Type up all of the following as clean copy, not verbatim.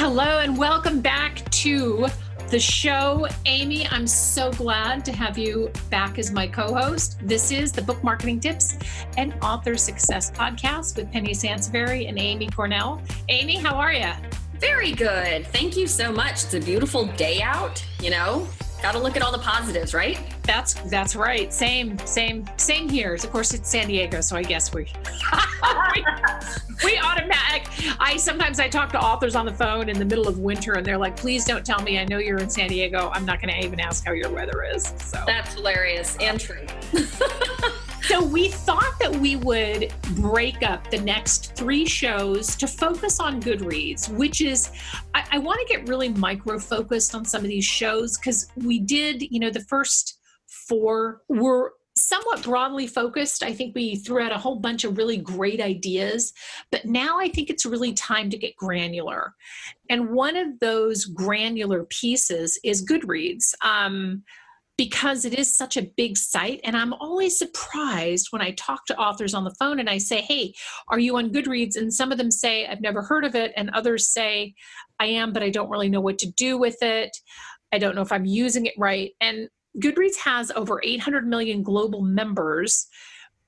Hello and welcome back to the show. Amy, I'm so glad to have you back as my co-host. This is the Book Marketing Tips and Author Success Podcast with Penny Sansevieri and Amy Cornell. Amy, how are you? Very good. Thank you so much. It's a beautiful day out, Got to look at all the positives, right? That's right. Same here. Of course, it's San Diego, so I guess we automatic. Sometimes I talk to authors on the phone in the middle of winter, and they're like, "Please don't tell me. I know you're in San Diego. I'm not going to even ask how your weather is." So that's hilarious and true. So we thought that we would break up the next 3 shows to focus on Goodreads, which is, I want to get really micro-focused on some of these shows because we did, the first 4 were somewhat broadly focused. I think we threw out a whole bunch of really great ideas, but now I think it's really time to get granular. And one of those granular pieces is Goodreads. Because it is such a big site. And I'm always surprised when I talk to authors on the phone and I say, "Hey, are you on Goodreads?" And some of them say, "I've never heard of it." And others say, "I am, but I don't really know what to do with it. I don't know if I'm using it right." And Goodreads has over 800 million global members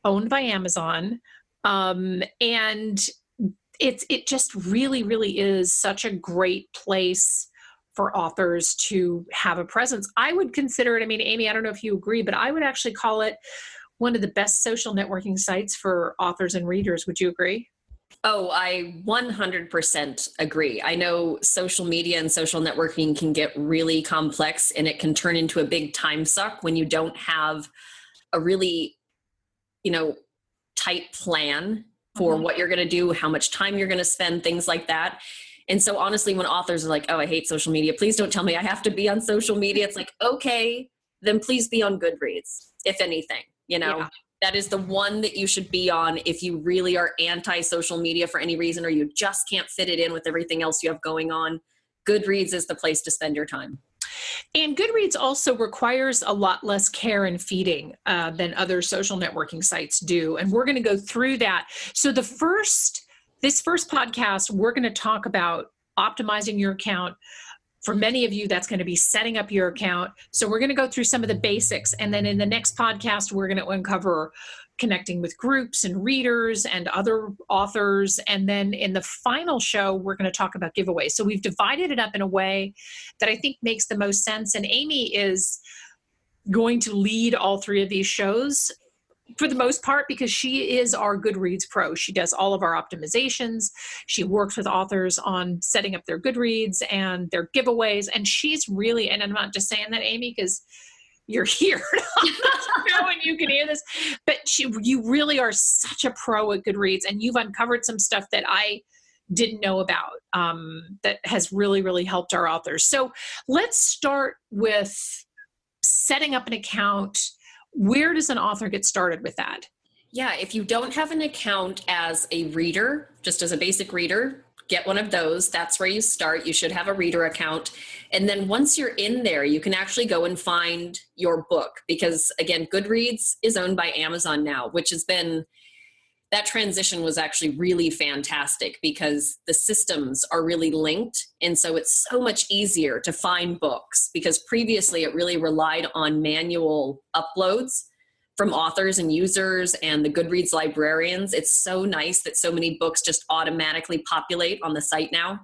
owned by Amazon. And it just really, really is such a great place for authors to have a presence. I would consider it, Amy, I don't know if you agree, but I would actually call it one of the best social networking sites for authors and readers. Would you agree? Oh, I 100% agree. I know social media and social networking can get really complex and it can turn into a big time suck when you don't have a really, tight plan for what you're going to do, how much time you're going to spend, things like that. And so honestly, when authors are like, "Oh, I hate social media. Please don't tell me I have to be on social media." It's like, okay, then please be on Goodreads, if anything, Yeah. That is the one that you should be on if you really are anti-social media for any reason, or you just can't fit it in with everything else you have going on. Goodreads is the place to spend your time. And Goodreads also requires a lot less care and feeding than other social networking sites do. And we're going to go through that. So this first podcast, we're going to talk about optimizing your account. For many of you, that's going to be setting up your account. So we're going to go through some of the basics. And then in the next podcast, we're going to uncover connecting with groups and readers and other authors. And then in the final show, we're going to talk about giveaways. So we've divided it up in a way that I think makes the most sense. And Amy is going to lead all 3 of these shows for the most part, because she is our Goodreads pro. She does all of our optimizations. She works with authors on setting up their Goodreads and their giveaways. And she's really, and I'm not just saying that, Amy, because you're here on the show and you can hear this, but you really are such a pro at Goodreads, and you've uncovered some stuff that I didn't know about that has really, really helped our authors. So let's start with setting up an account. Where does an author get started with that? Yeah, if you don't have an account as a reader, just as a basic reader, get one of those. That's where you start. You should have a reader account. And then once you're in there, you can actually go and find your book, because again, Goodreads is owned by Amazon now, which has been, that transition was actually really fantastic because the systems are really linked. And so it's so much easier to find books, because previously it really relied on manual uploads from authors and users and the Goodreads librarians. It's so nice that so many books just automatically populate on the site now.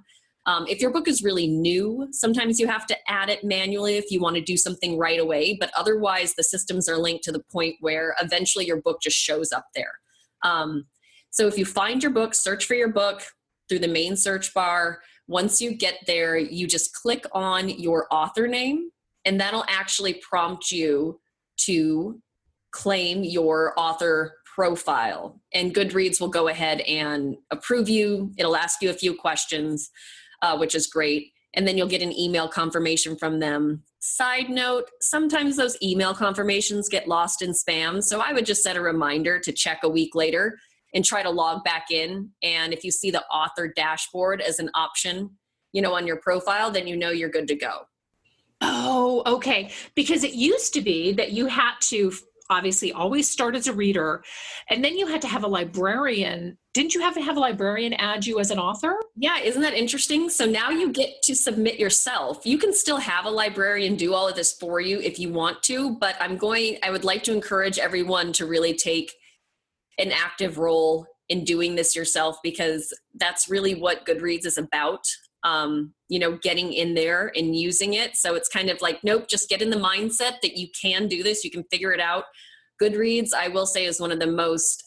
If your book is really new, sometimes you have to add it manually if you want to do something right away. But otherwise, the systems are linked to the point where eventually your book just shows up there. So if you find your book, search for your book through the main search bar. Once you get there, you just click on your author name, and that'll actually prompt you to claim your author profile. And Goodreads will go ahead and approve you. It'll ask you a few questions, which is great. And then you'll get an email confirmation from them. Side note, sometimes those email confirmations get lost in spam. So I would just set a reminder to check a week later and try to log back in. And if you see the author dashboard as an option, on your profile, then you're good to go. Oh, okay. Because it used to be that you had to obviously always start as a reader, and then you had to have a librarian didn't you have to have a librarian add you as an author? Yeah, isn't that interesting? So now you get to submit yourself. You can still have a librarian do all of this for you if you want to, but I would like to encourage everyone to really take an active role in doing this yourself, because that's really what Goodreads is about. Getting in there and using it. So it's kind of like, nope, just get in the mindset that you can do this. You can figure it out. Goodreads, I will say, is one of the most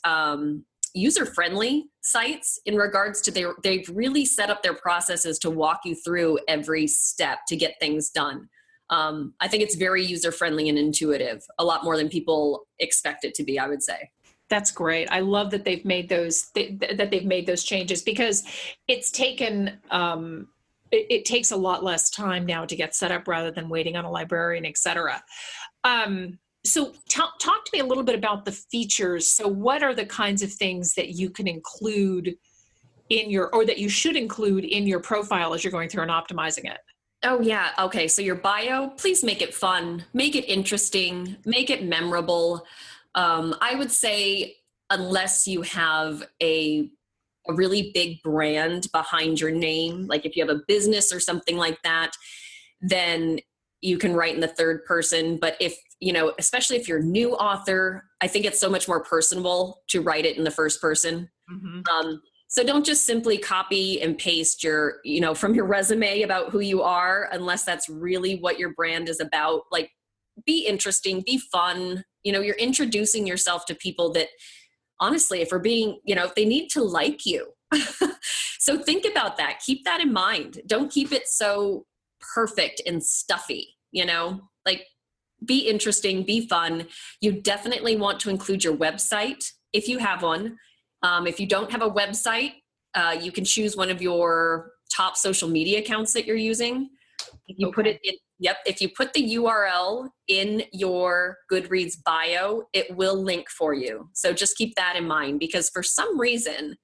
user-friendly sites in regards to they've really set up their processes to walk you through every step to get things done. I think it's very user-friendly and intuitive, a lot more than people expect it to be, I would say. That's great. I love that they've made those changes, because it's taken it takes a lot less time now to get set up rather than waiting on a librarian, et cetera. So talk to me a little bit about the features. So what are the kinds of things that you can include that you should include in your profile as you're going through and optimizing it? Oh, yeah. Okay. So your bio, please make it fun, make it interesting, make it memorable. I would say, unless you have a really big brand behind your name, like if you have a business or something like that, then you can write in the third person. But especially if you're a new author, I think it's so much more personable to write it in the first person. Mm-hmm. So don't just simply copy and paste from your resume about who you are, unless that's really what your brand is about. Like, be interesting, be fun. You're introducing yourself to people that, honestly, if they need to like you. So think about that. Keep that in mind. Don't keep it so perfect and stuffy, like, be interesting, be fun. You definitely want to include your website if you have one. If you don't have a website, you can choose one of your top social media accounts that you're using. If you put it in, if you put the URL in your Goodreads bio, it will link for you. So just keep that in mind, because for some reason,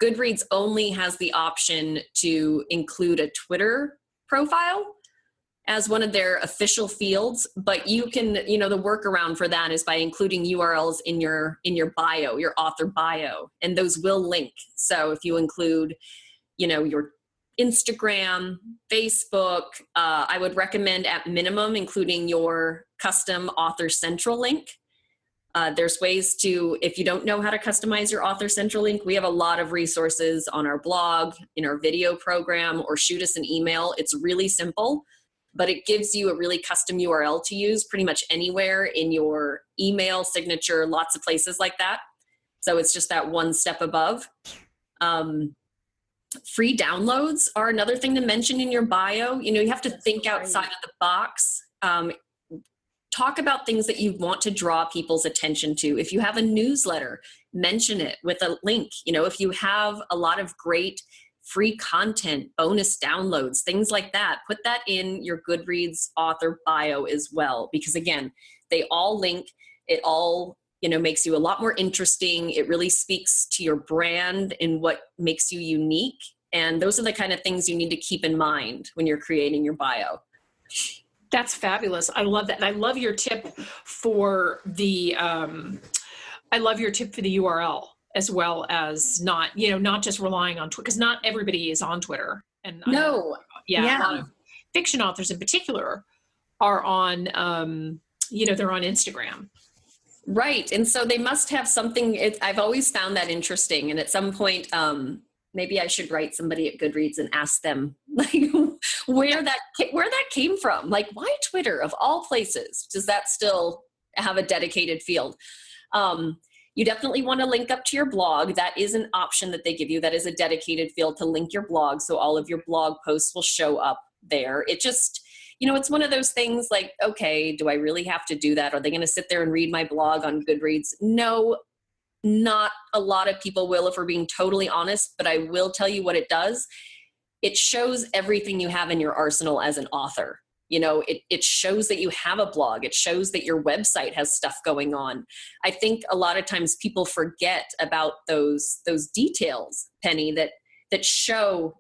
Goodreads only has the option to include a Twitter profile as one of their official fields, but you can, the workaround for that is by including URLs in your bio, your author bio, and those will link. So if you include, your Instagram, Facebook, I would recommend at minimum including your custom Author Central link. There's ways to, if you don't know how to customize your Author Central link, we have a lot of resources on our blog, in our video program, or shoot us an email. It's really simple, but it gives you a really custom URL to use pretty much anywhere in your email signature, lots of places like that. So it's just that one step above. Free downloads are another thing to mention in your bio. You have to think outside of the box. Talk about things that you want to draw people's attention to. If you have a newsletter, mention it with a link. If you have a lot of great free content, bonus downloads, things like that, put that in your Goodreads author bio as well. Because again, they all link. It all, makes you a lot more interesting. It really speaks to your brand and what makes you unique. And those are the kind of things you need to keep in mind when you're creating your bio. That's fabulous. I love that. And I love your tip for the URL, as well as not just relying on Twitter, because not everybody is on Twitter. And a lot of fiction authors in particular are on, they're on Instagram. Right. And so they must have something. I've always found that interesting. And at some point, maybe I should write somebody at Goodreads and ask them where that came from. Like, why Twitter of all places? Does that still have a dedicated field? You definitely want to link up to your blog. That is an option that they give you. That is a dedicated field to link your blog. So all of your blog posts will show up there. It just, it's one of those things like, okay, do I really have to do that? Are they going to sit there and read my blog on Goodreads? No, not a lot of people will, if we're being totally honest, but I will tell you what it does. It shows everything you have in your arsenal as an author. It shows that you have a blog. It shows that your website has stuff going on. I think a lot of times people forget about those details, Penny, that show,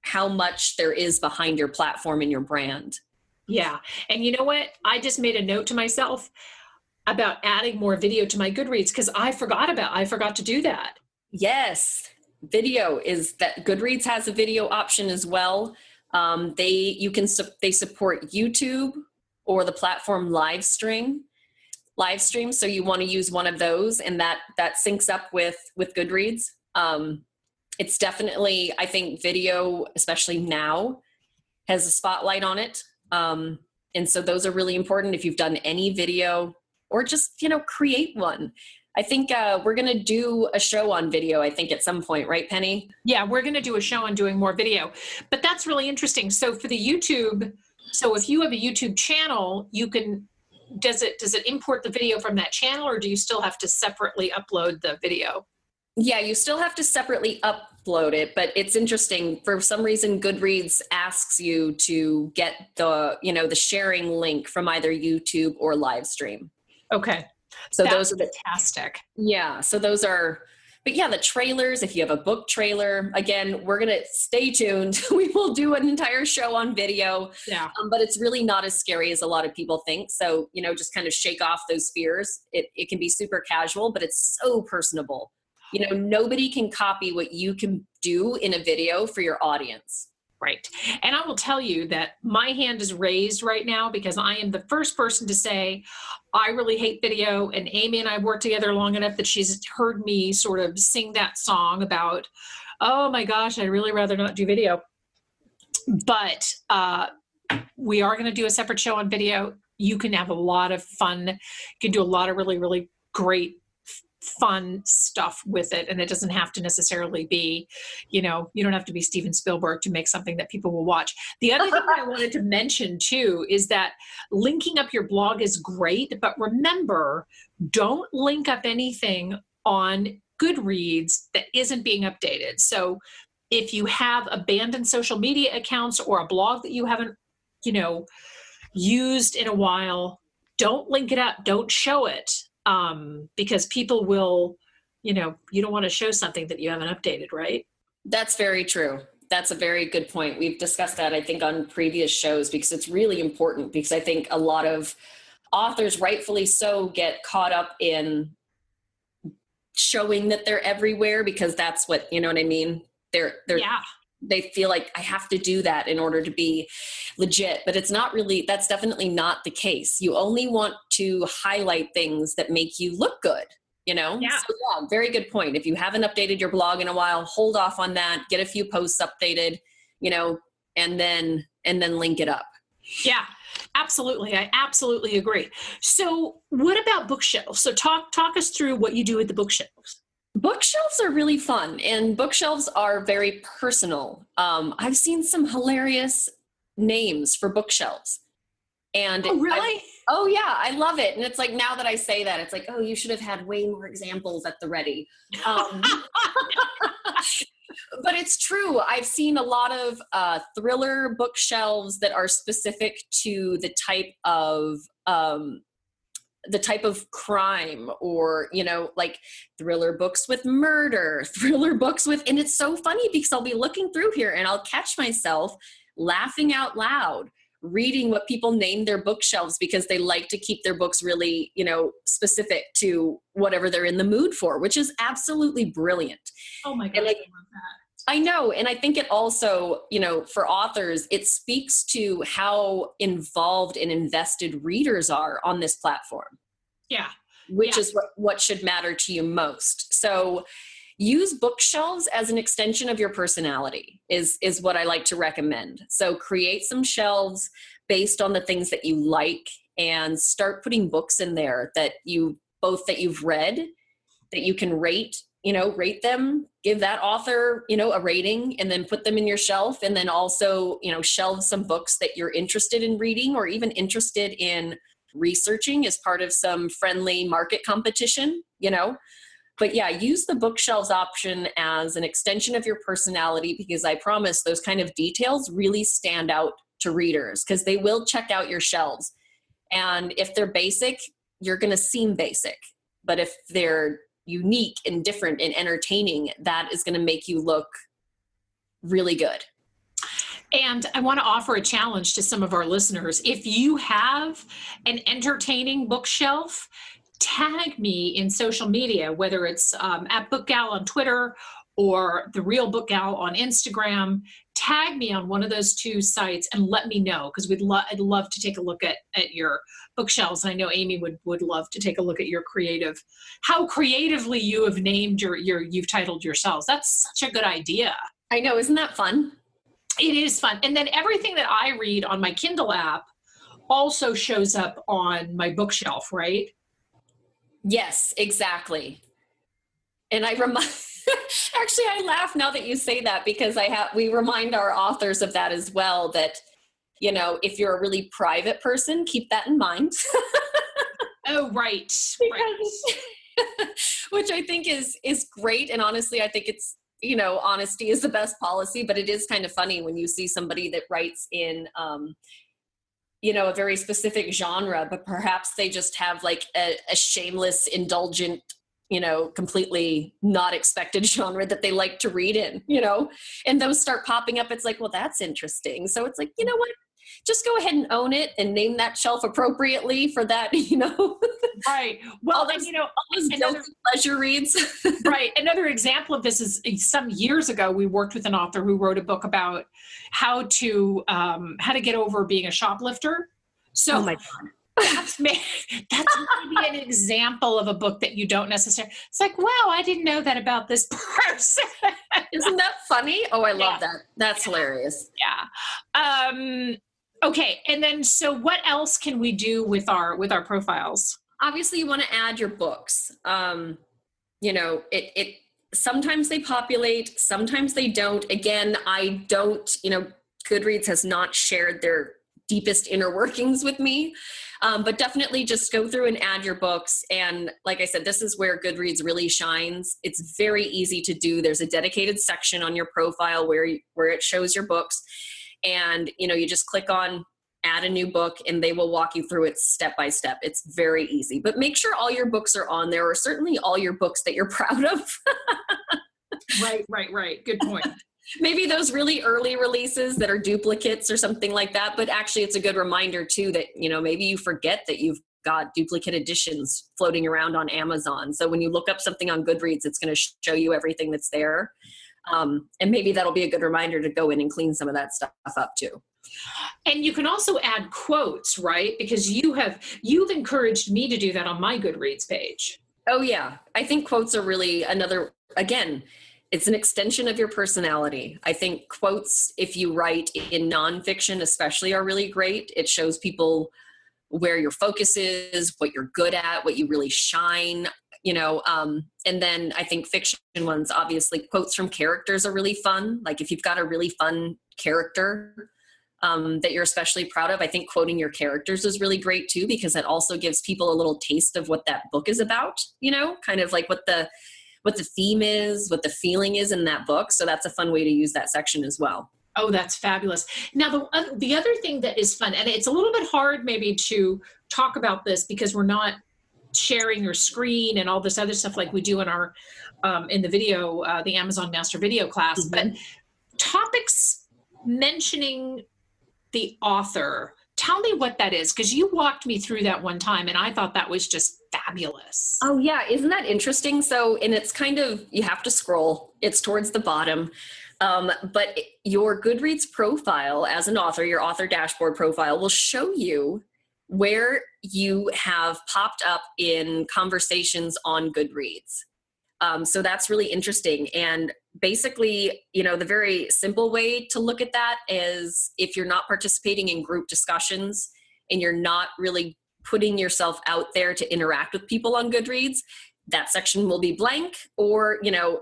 how much there is behind your platform and your brand. Yeah. And you know what? I just made a note to myself about adding more video to my Goodreads, because I forgot to do that. Yes, video is that Goodreads has a video option as well. They support YouTube or the platform live stream. So you want to use one of those, and that syncs up with Goodreads. It's definitely, I think video, especially now, has a spotlight on it. And so those are really important if you've done any video or just, create one. I think we're going to do a show on video, I think, at some point, right, Penny? Yeah, we're going to do a show on doing more video. But that's really interesting. So for the YouTube, so if you have a YouTube channel, you can, does it import the video from that channel, or do you still have to separately upload the video? Yeah, you still have to separately upload it, but it's interesting. For some reason, Goodreads asks you to get the sharing link from either YouTube or live stream. Okay. So That's those are fantastic. Yeah. So those are, but yeah, the trailers, if you have a book trailer, again, we're going to stay tuned. We will do an entire show on video. Yeah. But it's really not as scary as a lot of people think. So, just kind of shake off those fears. It can be super casual, but it's so personable. Nobody can copy what you can do in a video for your audience. Right. And I will tell you that my hand is raised right now because I am the first person to say, I really hate video. And Amy and I worked together long enough that she's heard me sort of sing that song about, oh my gosh, I'd really rather not do video. But we are going to do a separate show on video. You can have a lot of fun. You can do a lot of really, really great fun stuff with it, and it doesn't have to necessarily be, you don't have to be Steven Spielberg to make something that people will watch. The other thing that I wanted to mention too is that linking up your blog is great, but remember, don't link up anything on Goodreads that isn't being updated. So if you have abandoned social media accounts or a blog that you haven't, used in a while, don't link it up, don't show it. Because people will, you don't want to show something that you haven't updated, right? That's very true. That's a very good point. We've discussed that, I think, on previous shows, because it's really important, because I think a lot of authors, rightfully so, get caught up in showing that they're everywhere, because that's what, you know what I mean? They feel like I have to do that in order to be legit, but it's not really, that's definitely not the case. You only want to highlight things that make you look good, Yeah. So yeah, very good point. If you haven't updated your blog in a while, hold off on that, get a few posts updated, and then link it up. Yeah, absolutely. I absolutely agree. So what about bookshelves? So talk us through what you do with the bookshelves. Bookshelves are really fun, and bookshelves are very personal. I've seen some hilarious names for bookshelves. And oh, really? Yeah, I love it. And it's like, now that I say that, it's like, oh, you should have had way more examples at the ready. But it's true. I've seen a lot of thriller bookshelves that are specific to the type of crime, or, like thriller books with murder, and it's so funny because I'll be looking through here and I'll catch myself laughing out loud, reading what people name their bookshelves, because they like to keep their books really, specific to whatever they're in the mood for, which is absolutely brilliant. Oh my gosh, I love that. I know. And I think it also, for authors, it speaks to how involved and invested readers are on this platform. Yeah. Which is what should matter to you most. So use bookshelves as an extension of your personality is what I like to recommend. So create some shelves based on the things that you like, and start putting books in there that you've read, that you can rate them, give that author, a rating, and then put them in your shelf. And then also, shelve some books that you're interested in reading, or even interested in researching as part of some friendly market competition, But yeah, use the bookshelves option as an extension of your personality, because I promise those kind of details really stand out to readers, because they will check out your shelves. And if they're basic, you're going to seem basic. But if they're unique and different and entertaining, that is going to make you look really good. And I want to offer a challenge to some of our listeners. If you have an entertaining bookshelf, tag me in social media, whether it's at Book Gal on Twitter or The Real Book Gal on Instagram. Tag me on one of those two sites and let me know, because I'd love to take a look at your bookshelves. And I know Amy would love to take a look at your how creatively you have named you've titled yourselves. That's such a good idea. I know, isn't that fun? It is fun. And then everything that I read on my Kindle app also shows up on my bookshelf, right? Yes, exactly. And actually, I laugh now that you say that, because we remind our authors of that as well, that, if you're a really private person, keep that in mind. Oh, right. Which I think is great. And honestly, I think it's, honesty is the best policy, but it is kind of funny when you see somebody that writes in, a very specific genre, but perhaps they just have like a shameless, indulgent, completely not expected genre that they like to read in, and those start popping up. It's like, well, that's interesting. So it's like, you know what? Just go ahead and own it and name that shelf appropriately for that, Right. Well, all those guilty pleasure reads. Right. Another example of this is some years ago, we worked with an author who wrote a book about how to get over being a shoplifter. So oh my God. That's maybe an example of a book that you don't necessarily, it's like, wow, I didn't know that about this person. Isn't that funny? Oh, I love that. That's hilarious. Yeah. Okay. And then, so what else can we do with our profiles? Obviously you want to add your books. Sometimes they populate, sometimes they don't. Again, I don't, Goodreads has not shared their deepest inner workings with me. But definitely just go through and add your books. And like I said, this is where Goodreads really shines. It's very easy to do. There's a dedicated section on your profile where it shows your books. And, you just click on add a new book and they will walk you through it step by step. It's very easy, but make sure all your books are on there, or certainly all your books that you're proud of. Right. Good point. Maybe those really early releases that are duplicates or something like that. But actually it's a good reminder too, that, maybe you forget that you've got duplicate editions floating around on Amazon. So when you look up something on Goodreads, it's going to show you everything that's there. And maybe that'll be a good reminder to go in and clean some of that stuff up too. And you can also add quotes, right? Because you've encouraged me to do that on my Goodreads page. Oh yeah. I think quotes are really again, it's an extension of your personality. I think quotes, if you write in nonfiction especially, are really great. It shows people where your focus is, what you're good at, what you really shine, and then I think fiction ones, obviously quotes from characters are really fun. Like if you've got a really fun character that you're especially proud of, I think quoting your characters is really great too, because it also gives people a little taste of what that book is about, kind of like what the theme is, what the feeling is in that book. So that's a fun way to use that section as well. Oh, that's fabulous. Now, the other thing that is fun, and it's a little bit hard maybe to talk about this because we're not sharing your screen and all this other stuff like we do in our in the video, the Amazon Master Video class, but topics mentioning the author. Tell me what that is, because you walked me through that one time and I thought that was just fabulous. Oh yeah, isn't that interesting? So, and it's kind of, you have to scroll, it's towards the bottom. But your Goodreads profile as an author, your author dashboard profile, will show you where you have popped up in conversations on Goodreads. So that's really interesting. And basically, the very simple way to look at that is if you're not participating in group discussions and you're not really putting yourself out there to interact with people on Goodreads, that section will be blank. Or,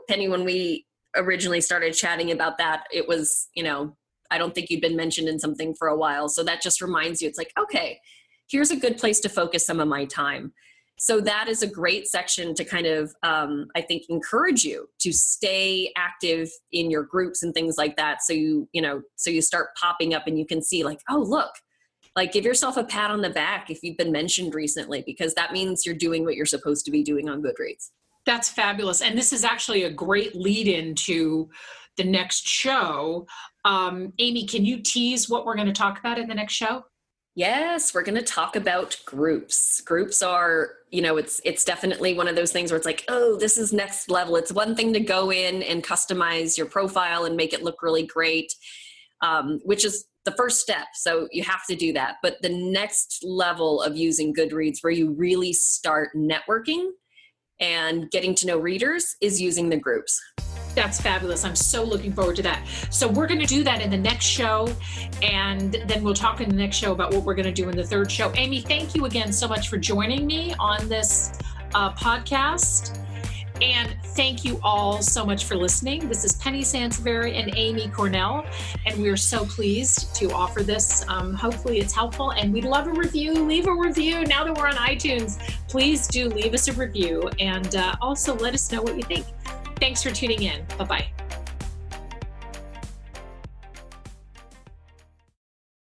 Penny, when we originally started chatting about that, it was, I don't think you'd been mentioned in something for a while. So that just reminds you, it's like, okay, here's a good place to focus some of my time. So that is a great section to kind of, I think, encourage you to stay active in your groups and things like that. So you start popping up and you can see like, oh, look, like give yourself a pat on the back if you've been mentioned recently, because that means you're doing what you're supposed to be doing on Goodreads. That's fabulous. And this is actually a great lead into the next show. Amy, can you tease what we're going to talk about in the next show? Yes, we're going to talk about groups. Groups are, it's definitely one of those things where it's like, oh, this is next level. It's one thing to go in and customize your profile and make it look really great, which is the first step. So you have to do that. But the next level of using Goodreads, where you really start networking and getting to know readers, is using the groups. That's fabulous. I'm so looking forward to that. So we're going to do that in the next show, and then we'll talk in the next show about what we're going to do in the third show. Amy, thank you again so much for joining me on this podcast. And thank you all so much for listening. This is Penny Sansevieri and Amy Cornell, and we are so pleased to offer this. Hopefully it's helpful, and we'd love a review. Leave a review. Now that we're on iTunes, please do leave us a review, and also let us know what you think. Thanks for tuning in. Bye-bye.